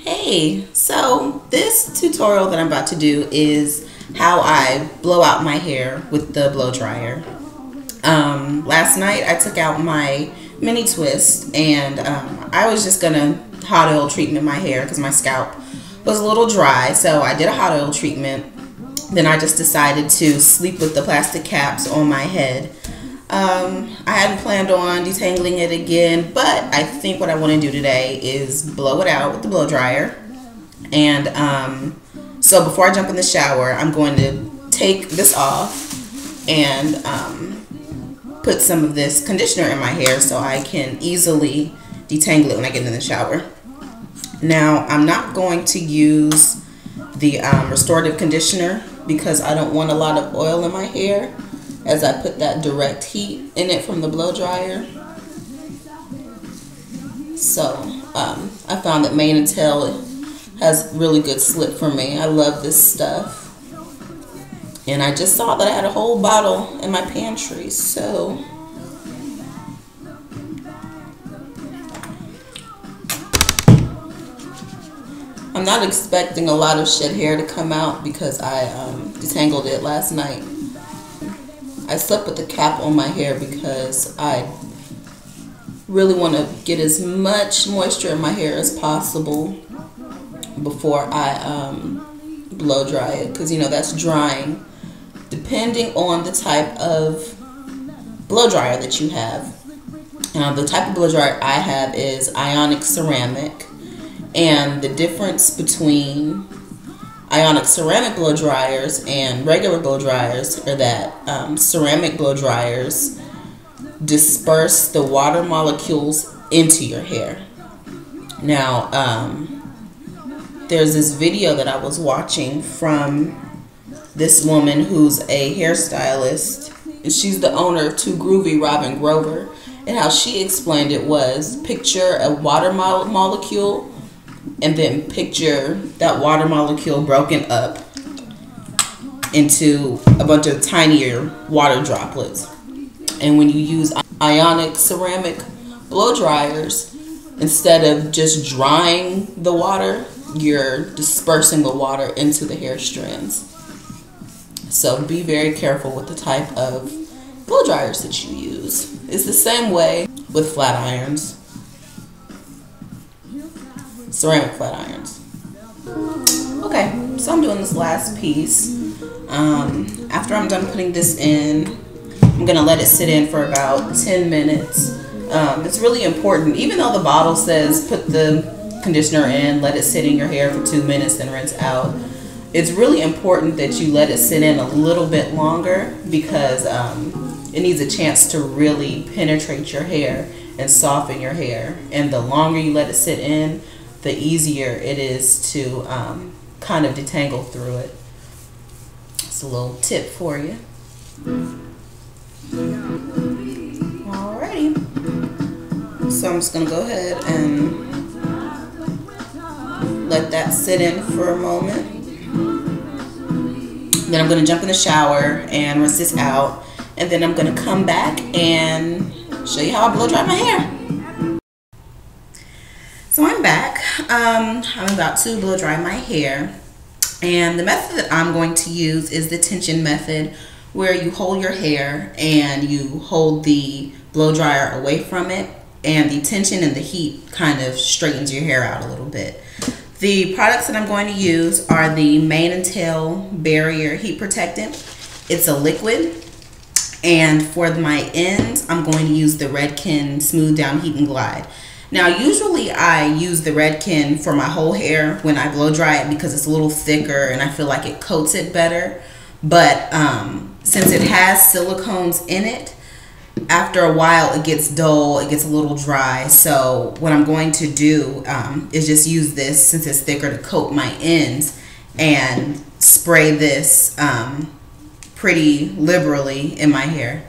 Hey, so this tutorial that I'm about to do is how I blow out my hair with the blow dryer. Last night I took out my mini twist and I was just gonna hot oil treatment my hair because my scalp was a little dry, so I did a hot oil treatment. Then I just decided to sleep with the plastic caps on my head. I hadn't planned on detangling it again, but I think what I want to do today is blow it out with the blow dryer. And so before I jump in the shower, I'm going to take this off and put some of this conditioner in my hair so I can easily detangle it when I get in the shower. Now, I'm not going to use the restorative conditioner because I don't want a lot of oil in my hair, as I put that direct heat in it from the blow dryer. So I found that mane and tail has really good slip for me. I love this stuff. And I just saw that I had a whole bottle in my pantry, so I'm not expecting a lot of shed hair to come out because I detangled it last night. I slept with the cap on my hair because I really want to get as much moisture in my hair as possible before I blow dry it, because you know that's drying. Depending on the type of blow dryer that you have, the type of blow dryer I have is ionic ceramic, and the difference between ionic ceramic blow dryers and regular blow dryers are that ceramic blow dryers disperse the water molecules into your hair. Now, there's this video that I was watching from this woman who's a hairstylist, and she's the owner of Too Groovy, Robin Grover, and how she explained it was picture a water molecule and then picture that water molecule broken up into a bunch of tinier water droplets. And when you use ionic ceramic blow dryers, instead of just drying the water, you're dispersing the water into the hair strands. So be very careful with the type of blow dryers that you use. It's the same way with flat irons. Ceramic flat irons. Okay, so I'm doing this last piece. After I'm done putting this in, I'm gonna let it sit in for about 10 minutes. It's really important, even though the bottle says put the conditioner in, let it sit in your hair for 2 minutes, then rinse out. It's really important that you let it sit in a little bit longer because it needs a chance to really penetrate your hair and soften your hair. And the longer you let it sit in, the easier it is to kind of detangle through it. It's a little tip for you. Alrighty. So I'm just going to go ahead and let that sit in for a moment. Then I'm going to jump in the shower and rinse this out. And then I'm going to come back and show you how I blow dry my hair. So I'm back. I'm about to blow dry my hair, and the method that I'm going to use is the tension method, where you hold your hair and you hold the blow dryer away from it, and the tension and the heat kind of straightens your hair out a little bit. The products that I'm going to use are the Mane and Tail Barrier Heat Protectant. It's a liquid, and for my ends I'm going to use the Redken Smooth Down Heat and Glide. Now, usually I use the Redken for my whole hair when I blow dry it because it's a little thicker and I feel like it coats it better. But since it has silicones in it, after a while it gets dull, it gets a little dry. So what I'm going to do is just use this, since it's thicker, to coat my ends and spray this pretty liberally in my hair.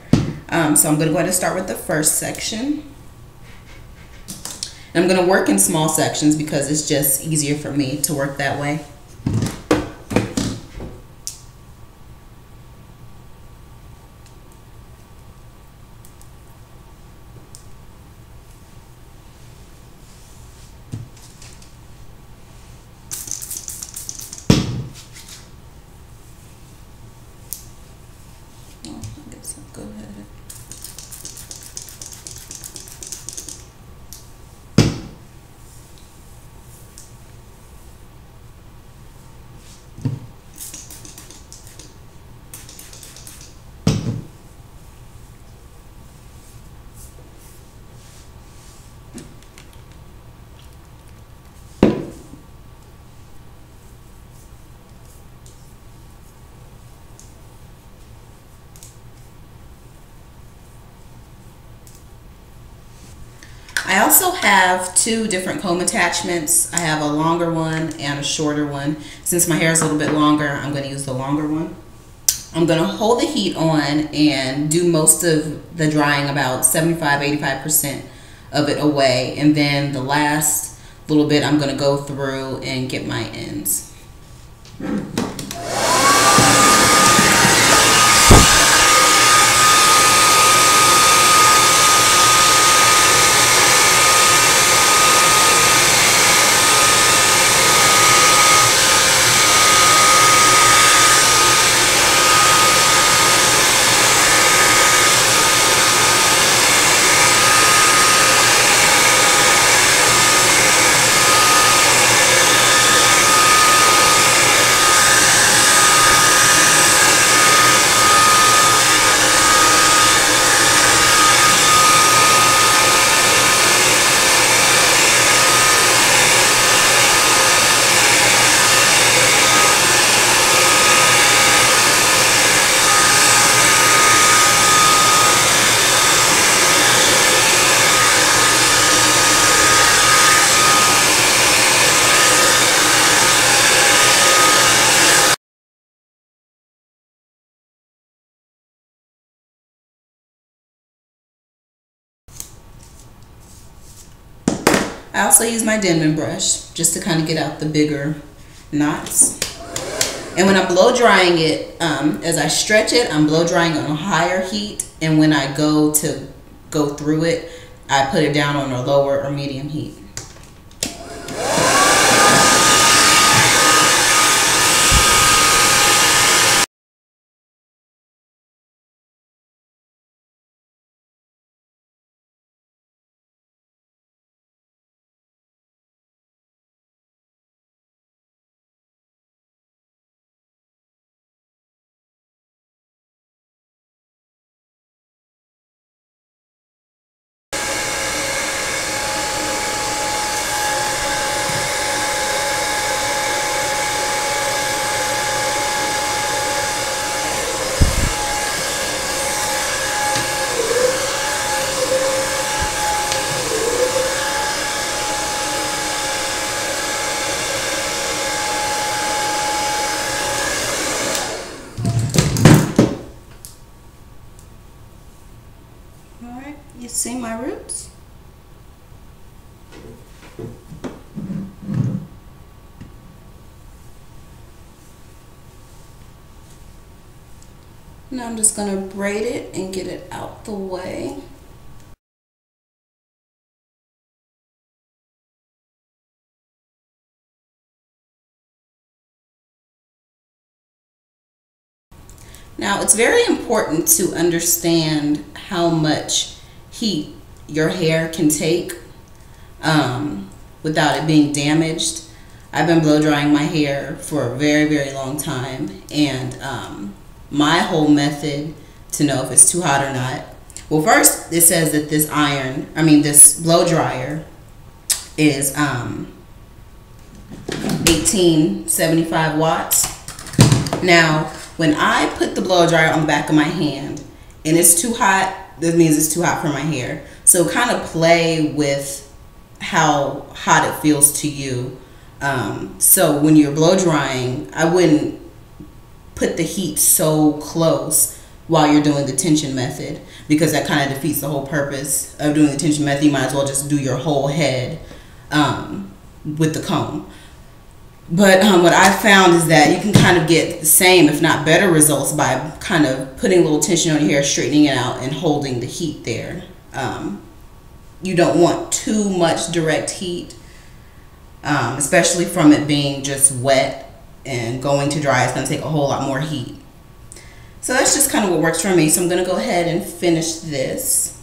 So I'm going to go ahead and start with the first section. I'm going to work in small sections because it's just easier for me to work that way. I also have two different comb attachments. I have a longer one and a shorter one. Since my hair is a little bit longer, I'm going to use the longer one. I'm going to hold the heat on and do most of the drying, about 75–85% of it away. And then the last little bit I'm going to go through and get my ends. I also use my Denman brush just to kind of get out the bigger knots. And when I'm blow drying it, as I stretch it, I'm blow drying on a higher heat. And when I go through it, I put it down on a lower or medium heat. Alright, you see my roots? Now I'm just going to braid it and get it out the way. Now it's very important to understand how much heat your hair can take without it being damaged. I've been blow drying my hair for a very long time, and my whole method to know if it's too hot or not. Well, first it says that this this blow dryer is 1875 watts. Now, when I put the blow dryer on the back of my hand and it's too hot, that means it's too hot for my hair. So kind of play with how hot it feels to you. So when you're blow drying, I wouldn't put the heat so close while you're doing the tension method, because that kind of defeats the whole purpose of doing the tension method. You might as well just do your whole head with the comb. But what I found is that you can kind of get the same, if not better, results by kind of putting a little tension on your hair, straightening it out, and holding the heat there. You don't want too much direct heat, especially from it being just wet and going to dry. It's going to take a whole lot more heat. So that's just kind of what works for me. So I'm going to go ahead and finish this.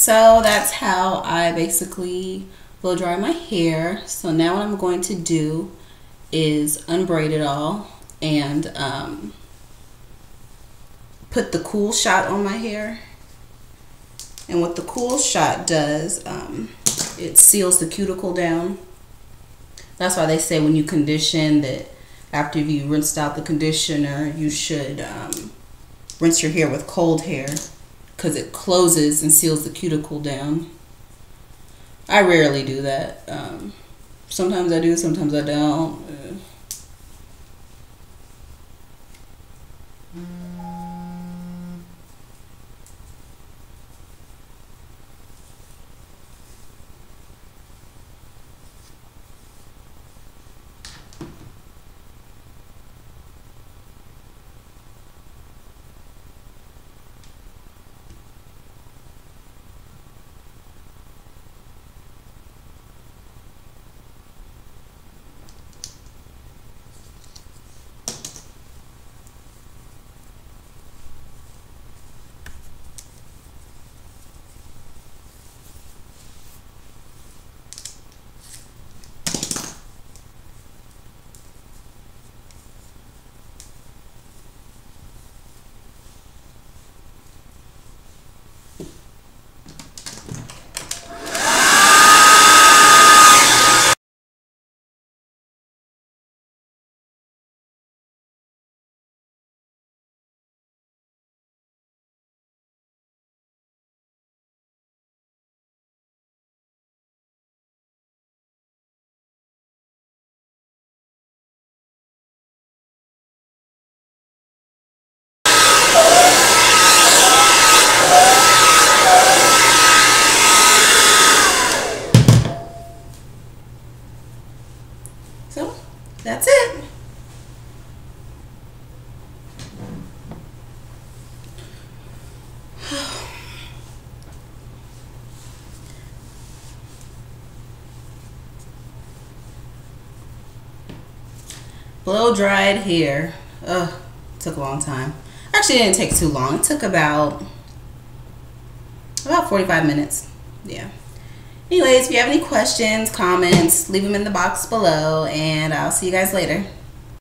So that's how I basically blow dry my hair. So now what I'm going to do is unbraid it all and put the cool shot on my hair. And what the cool shot does, it seals the cuticle down. That's why they say when you condition that after you rinsed out the conditioner, you should rinse your hair with cold hair, because it closes and seals the cuticle down. I rarely do that. Sometimes I do, sometimes I don't. So that's it. Blow dried hair. Ugh, took a long time. Actually, it didn't take too long. It took about 45 minutes. Yeah. Anyways, if you have any questions, comments, leave them in the box below, and I'll see you guys later.